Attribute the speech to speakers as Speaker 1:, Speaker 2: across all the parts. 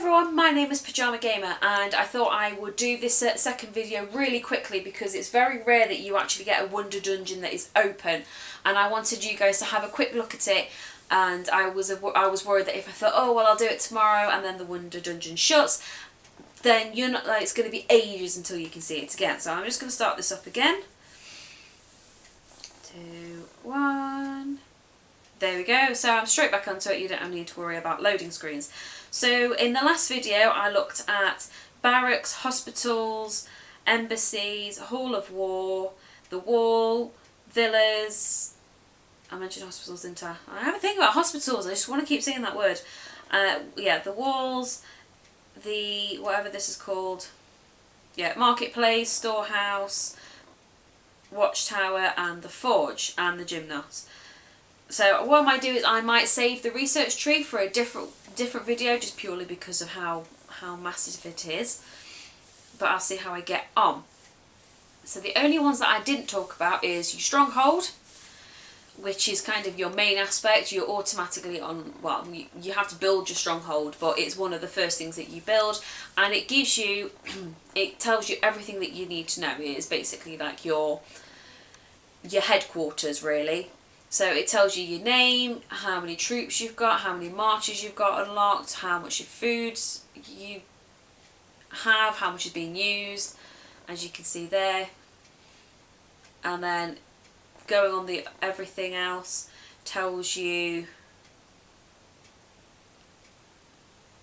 Speaker 1: everyone, my name is Pyjama Gamer and I thought I would do this second video really quickly because it's very rare that you actually get a Wonder Dungeon that is open, and I wanted you guys to have a quick look at it. And I was worried that if I thought, oh well, I'll do it tomorrow and then the Wonder Dungeon shuts, then you're not, like, it's going to be ages until you can see it again. So I'm just going to start this up again. 2, 1. There we go. So I'm straight back onto it. You don't need to worry about loading screens. So in the last video I looked at barracks, hospitals, embassies, Hall of War, the Wall, villas. I mentioned hospitals, didn't I? I have a thing about hospitals. I just want to keep saying that word. Yeah, the walls, the whatever this is called. Yeah, marketplace, storehouse, watchtower, and the forge, and the gymnos. So what I might do is I might save the research tree for a different video, just purely because of how massive it is. But I'll see how I get on. So the only ones that I didn't talk about is your stronghold, which is kind of your main aspect. You're automatically on, well, you have to build your stronghold, but it's one of the first things that you build, and it gives you, it tells you everything that you need to know. It is basically like your headquarters, really. So it tells you your name, how many troops you've got, how many marches you've got unlocked, how much of foods you have, how much is being used, as you can see there. And then going on the everything else tells you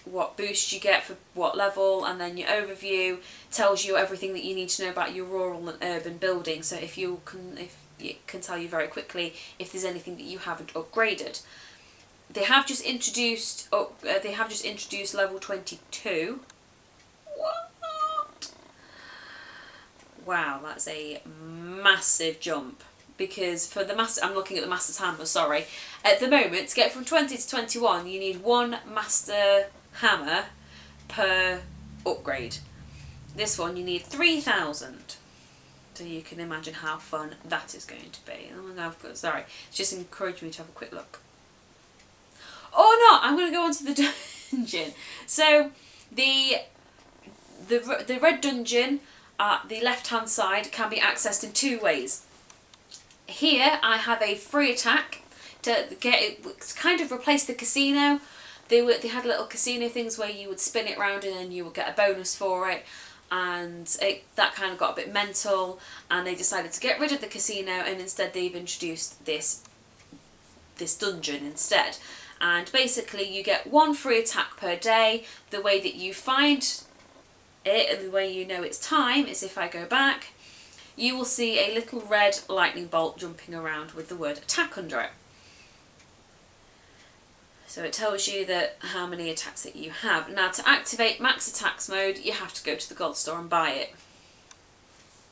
Speaker 1: what boost you get for what level, and then your overview tells you everything that you need to know about your rural and urban building. So if it can tell you very quickly if there's anything that you haven't upgraded. They have just introduced level 22. What? Wow, that's a massive jump. Because for the master, I'm looking at the master's hammer, sorry. At the moment, to get from 20 to 21, you need 1 master hammer per upgrade. This one, you need 3,000. So you can imagine how fun that is going to be. Oh my God, sorry. It's just encouraged me to have a quick look. Oh no, I'm going to go on to the dungeon. So the red dungeon at the left hand side can be accessed in 2 ways. Here I have a free attack to get it, kind of replace the casino. They had little casino things where you would spin it round and then you would get a bonus for it, and that kind of got a bit mental, and they decided to get rid of the casino, and instead they've introduced this dungeon instead. And basically you get 1 free attack per day. The way that you find it and the way you know it's time is if I go back, you will see a little red lightning bolt jumping around with the word attack under it. So it tells you that how many attacks that you have. Now to activate max attacks mode, you have to go to the gold store and buy it.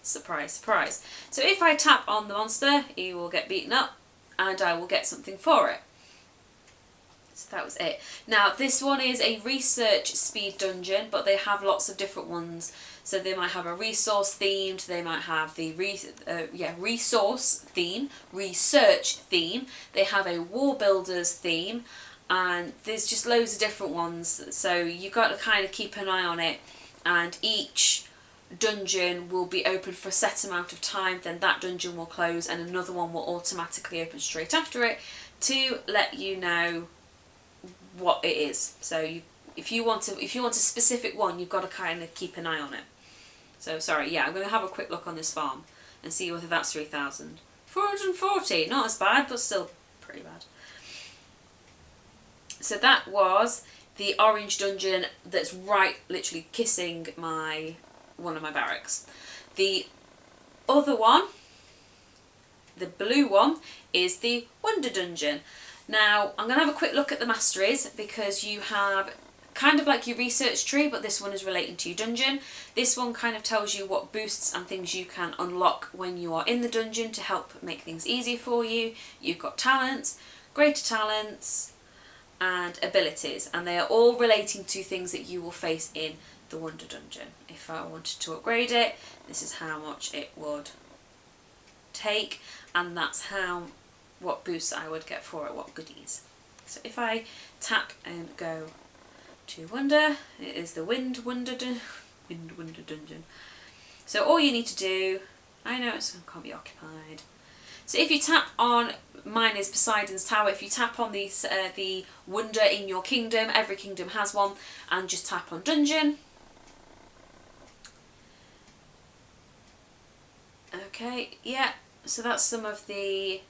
Speaker 1: Surprise, surprise. So if I tap on the monster, he will get beaten up and I will get something for it. So that was it. Now this one is a research speed dungeon, but they have lots of different ones. So they might have a resource themed, they might have the resource theme, research theme, they have a war builders theme, and there's just loads of different ones. So you've got to kind of keep an eye on it, and each dungeon will be open for a set amount of time, then that dungeon will close and another one will automatically open straight after it to let you know what it is. So if you want a specific one, you've got to kind of keep an eye on it. So sorry, yeah, I'm going to have a quick look on this farm and see whether that's 3,000. 440, not as bad, but still pretty bad. So that was the orange dungeon that's right, literally kissing one of my barracks. The other one, the blue one, is the Wonder Dungeon. Now, I'm going to have a quick look at the masteries because you have kind of like your research tree, but this one is relating to your dungeon. This one kind of tells you what boosts and things you can unlock when you are in the dungeon to help make things easier for you. You've got talents, greater talents, and abilities, and they are all relating to things that you will face in the Wonder Dungeon. If I wanted to upgrade it, this is how much it would take, and that's what boosts I would get for it, what goodies. So if I tap and go to Wonder. It is the Wind Wonder Dungeon. So all you need to do, I know it can't be occupied. So if you tap on, mine is Poseidon's Tower, if you tap on these, the Wonder in your kingdom, every kingdom has one, and just tap on Dungeon. Okay, yeah, so that's some of the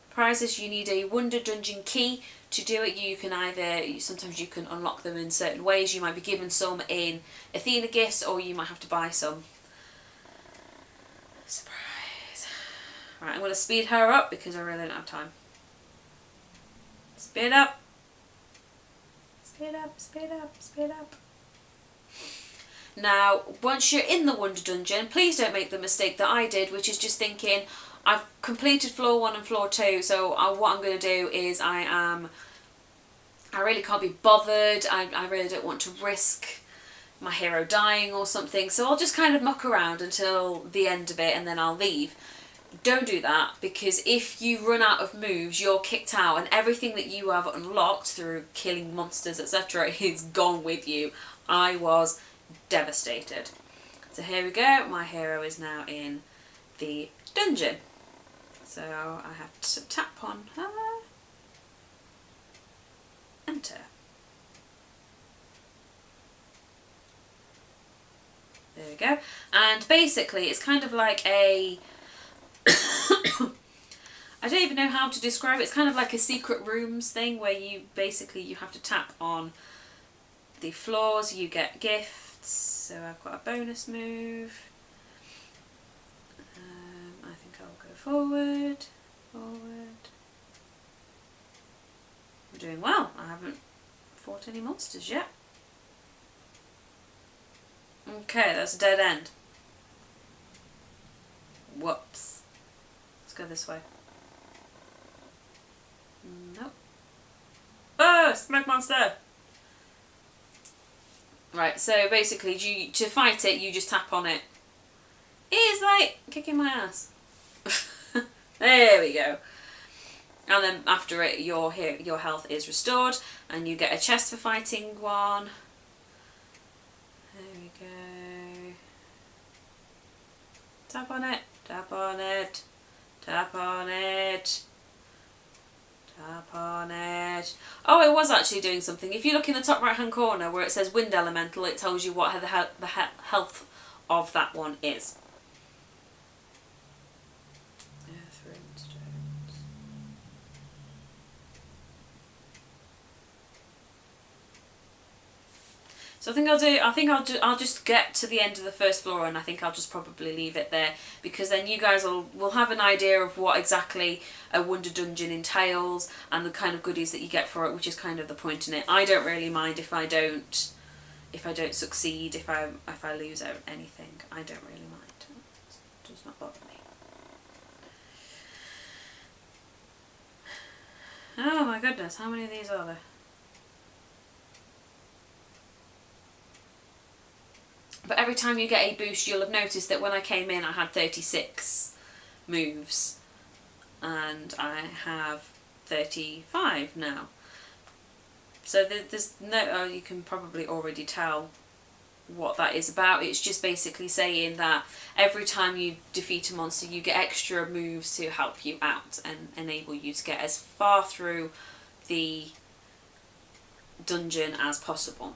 Speaker 1: prizes. You need a Wonder Dungeon key to do it. You can either, sometimes you can unlock them in certain ways. You might be given some in Athena gifts, or you might have to buy some. Surprise. Right, I'm going to speed her up because I really don't have time. Speed up. Speed up, speed up, speed up. Now, once you're in the Wonder Dungeon, please don't make the mistake that I did, which is just thinking, I've completed floor 1 and floor 2, so what I'm going to do is I really can't be bothered, I really don't want to risk my hero dying or something, so I'll just kind of muck around until the end of it and then I'll leave. Don't do that, because if you run out of moves, you're kicked out and everything that you have unlocked through killing monsters, etc. is gone with you. I was devastated. So here we go, my hero is now in the dungeon. So I have to tap on her, enter. There we go. And basically it's kind of like a I don't even know how to describe it. It's kind of like a secret rooms thing where you have to tap on the floors, you get gifts. So I've got a bonus move. I think I'll go forward. I'm doing well. I haven't fought any monsters yet. Okay, that's a dead end. Whoops. Let's go this way. Nope. Oh, smoke monster! Right, so basically to fight it, you just tap on it. It's like kicking my ass. There we go. And then after it, your health is restored, and you get a chest for fighting one. There we go. Tap on it, tap on it, tap on it, tap on it. Oh, it was actually doing something. If you look in the top right hand corner where it says Wind Elemental, it tells you what the health of that one is. So I think I'll just get to the end of the first floor, and I think I'll just probably leave it there, because then you guys will have an idea of what exactly a Wonder Dungeon entails and the kind of goodies that you get for it, which is kind of the point in it. I don't really mind if I don't succeed, if I lose out anything. I don't really mind. It does not bother me. Oh my goodness, how many of these are there? But every time you get a boost, you'll have noticed that when I came in I had 36 moves and I have 35 now. So there's no, you can probably already tell what that is about. It's just basically saying that every time you defeat a monster you get extra moves to help you out and enable you to get as far through the dungeon as possible.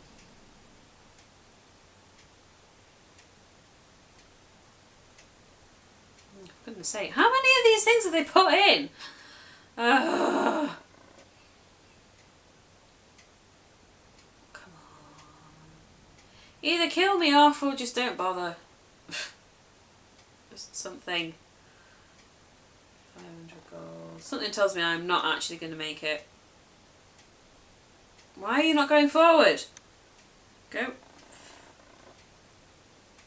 Speaker 1: For goodness sake, how many of these things have they put in? Ugh. Come on. Either kill me off or just don't bother. Just something. 500 gold. Something tells me I'm not actually going to make it. Why are you not going forward? Go.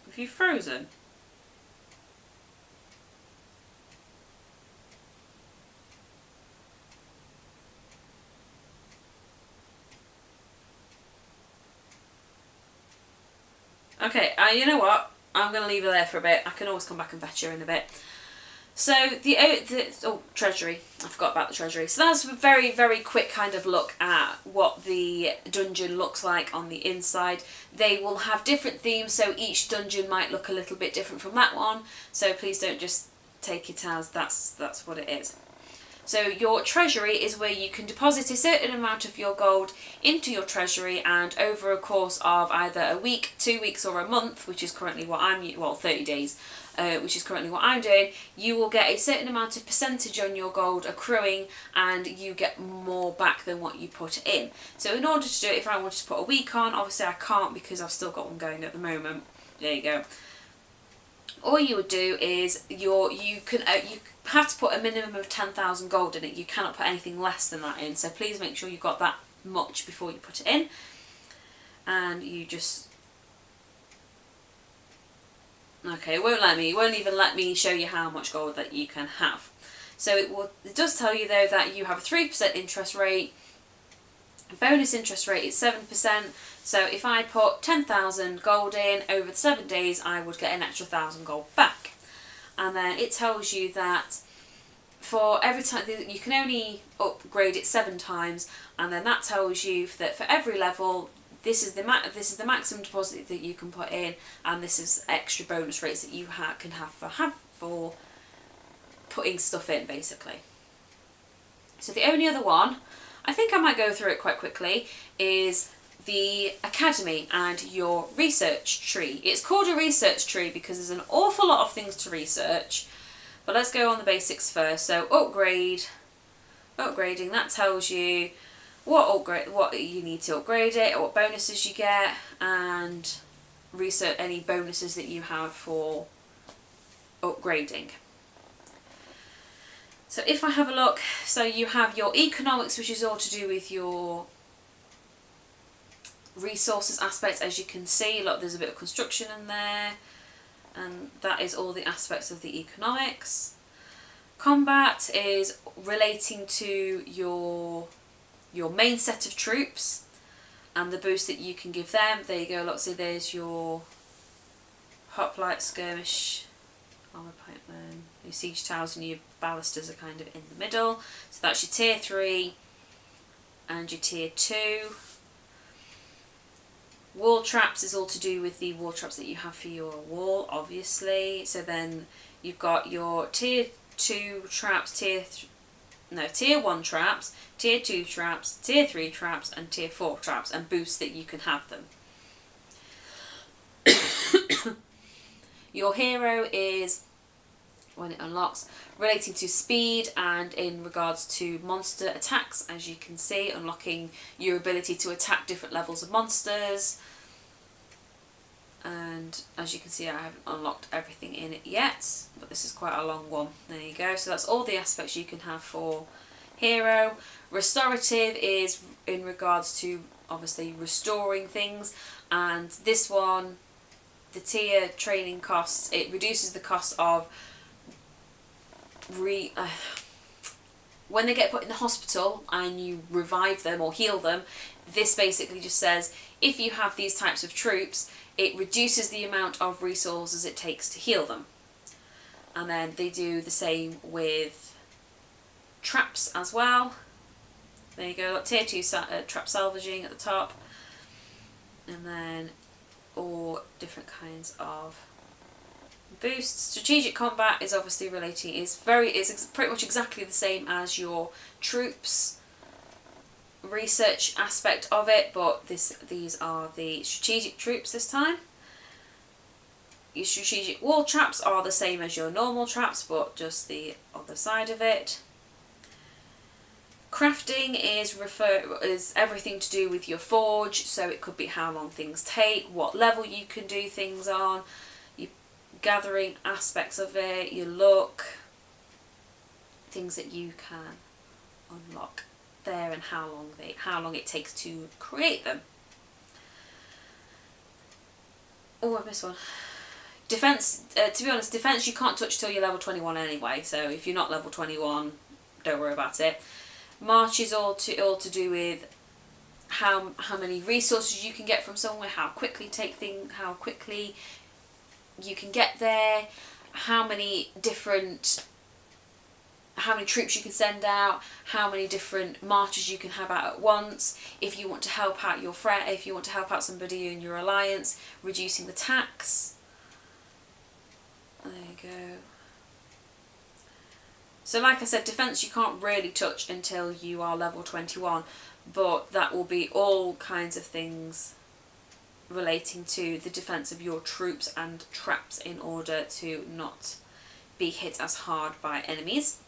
Speaker 1: Have you frozen? Okay, you know what? I'm going to leave her there for a bit. I can always come back and fetch her in a bit. So treasury. I forgot about the treasury. So that's a very, very quick kind of look at what the dungeon looks like on the inside. They will have different themes, so each dungeon might look a little bit different from that one. So please don't just take it as that's what it is. So your treasury is where you can deposit a certain amount of your gold into your treasury, and over a course of either a week, 2 weeks or a month, which is currently what 30 days, which is currently what I'm doing, you will get a certain amount of percentage on your gold accruing, and you get more back than what you put in. So in order to do it, if I wanted to put a week on, obviously I can't because I've still got one going at the moment. There you go. All you would do is you have to put a minimum of 10,000 gold in it. You cannot put anything less than that in. So please make sure you've got that much before you put it in. And you just... Okay, it won't even let me show you how much gold that you can have. So it does tell you though that you have a 3% interest rate. Bonus interest rate is 7%. So if I put 10,000 gold in over the 7 days, I would get an extra 1,000 gold back. And then it tells you that for every time you can only upgrade it 7 times, and then that tells you that for every level, this is the maximum deposit that you can put in, and this is extra bonus rates that you can have for putting stuff in, basically. So the only other one, I think I might go through it quite quickly, is the academy and your research tree. It's called a research tree because there's an awful lot of things to research, but let's go on the basics first. So upgrading, that tells you what you need to upgrade it, what bonuses you get, and research any bonuses that you have for upgrading. So if I have a look, so you have your economics, which is all to do with your resources aspects. As you can see, look, there's a bit of construction in there, and that is all the aspects of the economics. Combat is relating to your main set of troops and the boost that you can give them. There you go, look, so there's your hoplite, skirmish, armor pikemen, your siege towers, and your ballistas are kind of in the middle. So that's your tier 3 and your tier 2. Wall traps is all to do with the wall traps that you have for your wall, obviously. So then you've got your tier 2 traps, tier 1 traps, tier 2 traps, tier 3 traps, and tier 4 traps, and boosts that you can have them. Your hero is, when it unlocks, relating to speed and in regards to monster attacks, as you can see, unlocking your ability to attack different levels of monsters. And as you can see, I haven't unlocked everything in it yet, but this is quite a long one. There you go. So that's all the aspects you can have for hero. Restorative is in regards to obviously restoring things, and this one, the tier training costs, it reduces the cost of when they get put in the hospital and you revive them or heal them. This basically just says if you have these types of troops, it reduces the amount of resources it takes to heal them. And then they do the same with traps as well. There you go, tier 2 trap salvaging at the top, and then all different kinds of boosts. Strategic combat is obviously relating, is pretty much exactly the same as your troops research aspect of it, but these are the strategic troops this time. Your strategic wall traps are the same as your normal traps, but just the other side of it. Crafting is everything to do with your forge, so it could be how long things take, what level you can do things on, your gathering aspects of it, your look, things that you can unlock there, and how long it takes to create them. Oh, I missed one. Defense. To be honest, defense you can't touch till you're level 21 anyway. So if you're not level 21, don't worry about it. March is all to do with how many resources you can get from somewhere, how quickly you can get there, how many different how many troops you can send out, how many different marches you can have out at once, if you want to help out your friend, if you want to help out somebody in your alliance, reducing the tax. There you go. So like I said, defence you can't really touch until you are level 21, but that will be all kinds of things relating to the defence of your troops and traps in order to not be hit as hard by enemies.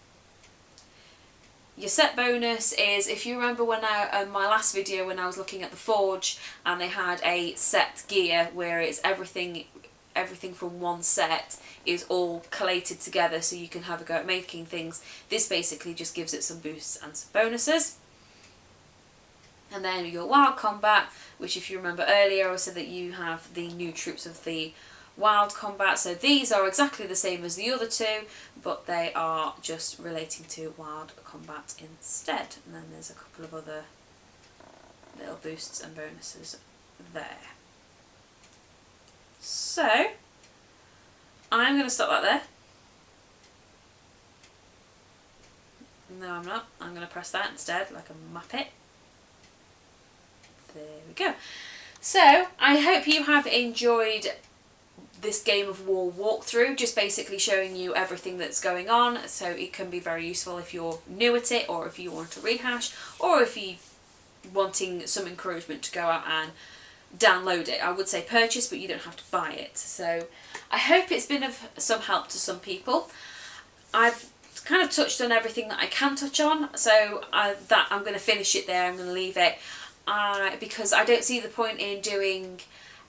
Speaker 1: Your set bonus is, if you remember when my last video when I was looking at the forge and they had a set gear where it's everything from one set is all collated together so you can have a go at making things. This basically just gives it some boosts and some bonuses. And then your wild combat, which if you remember earlier I said that you have the new troops of the wild combat, so these are exactly the same as the other two, but they are just relating to wild combat instead. And then there's a couple of other little boosts and bonuses there. So I'm going to stop that there. No, I'm not. I'm going to press that instead, like a muppet. There we go. So I hope you have enjoyed this Game of War walkthrough, just basically showing you everything that's going on, so it can be very useful if you're new at it, or if you want to rehash, or if you're wanting some encouragement to go out and download it. I would say purchase, but you don't have to buy it. So I hope it's been of some help to some people. I've kind of touched on everything that I can touch on, so I'm going to finish it there. I'm going to leave it because I don't see the point in doing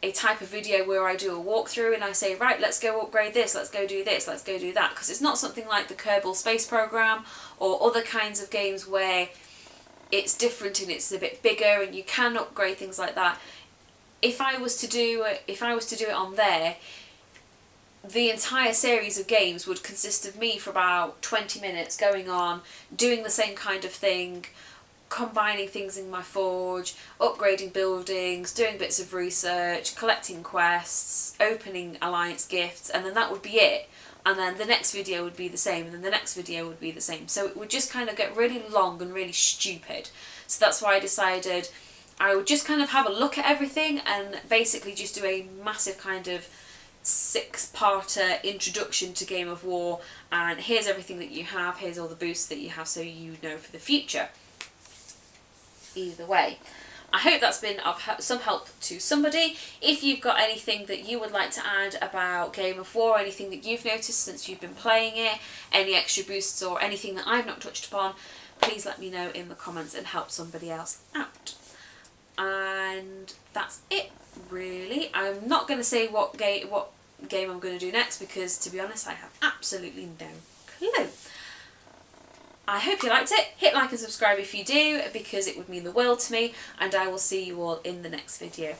Speaker 1: a type of video where I do a walkthrough and I say, right, let's go upgrade this, let's go do this, let's go do that, because it's not something like the Kerbal Space Program or other kinds of games where it's different and it's a bit bigger and you can upgrade things like that. If I was to do it on there, the entire series of games would consist of me for about 20 minutes going on, doing the same kind of thing, combining things in my forge, upgrading buildings, doing bits of research, collecting quests, opening alliance gifts, and then that would be it. And then the next video would be the same, and then the next video would be the same. So it would just kind of get really long and really stupid. So that's why I decided I would just kind of have a look at everything and basically just do a massive kind of 6-parter introduction to Game of War, and here's everything that you have, here's all the boosts that you have, so you know for the future. Either way, I hope that's been of some help to somebody. If you've got anything that you would like to add about Game of War, anything that you've noticed since you've been playing it, any extra boosts or anything that I've not touched upon, please let me know in the comments and help somebody else out. And that's it really. I'm not going to say what game I'm going to do next because, to be honest, I have absolutely no clue. I hope you liked it. Hit like and subscribe if you do, because it would mean the world to me, and I will see you all in the next video.